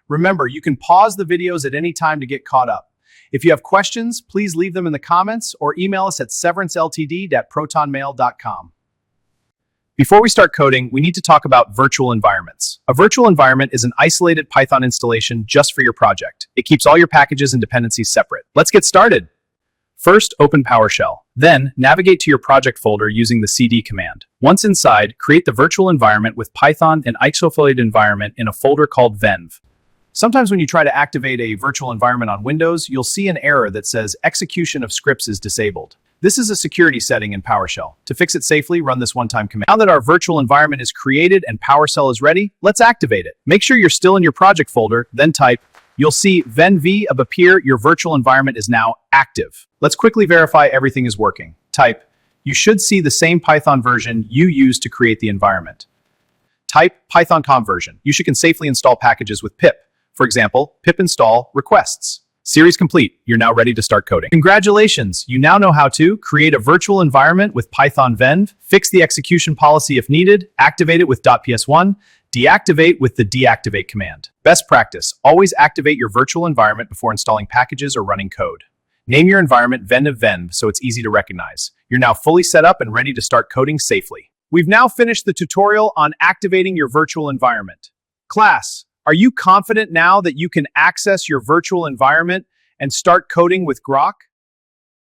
Remember, you can pause the videos at any time to get caught up. If you have questions, please leave them in the comments or email us at severanceltd@protonmail.com. Before we start coding, we need to talk about virtual environments. A virtual environment is an isolated Python installation just for your project. It keeps all your packages and dependencies separate. Let's get started. First, open PowerShell. Then, navigate to your project folder using the cd command. Once inside, create the virtual environment with Python and isolated environment in a folder called venv. Sometimes when you try to activate a virtual environment on Windows, you'll see an error that says execution of scripts is disabled. This is a security setting in PowerShell. To fix it safely, run this one-time command. Now that our virtual environment is created and PowerShell is ready, let's activate it. Make sure you're still in your project folder, then type. You'll see venv appear. Your virtual environment is now active. Let's quickly verify everything is working. Type. You should see the same Python version you used to create the environment. Type Python conversion. You can safely install packages with pip. For example, pip install requests. Series complete. You're now ready to start coding. Congratulations! You now know how to create a virtual environment with Python venv, fix the execution policy if needed, activate it with .ps1, deactivate with the deactivate command. Best practice, always activate your virtual environment before installing packages or running code. Name your environment venv so it's easy to recognize. You're now fully set up and ready to start coding safely. We've now finished the tutorial on activating your virtual environment. Class, are you confident now that you can access your virtual environment and start coding with Grok?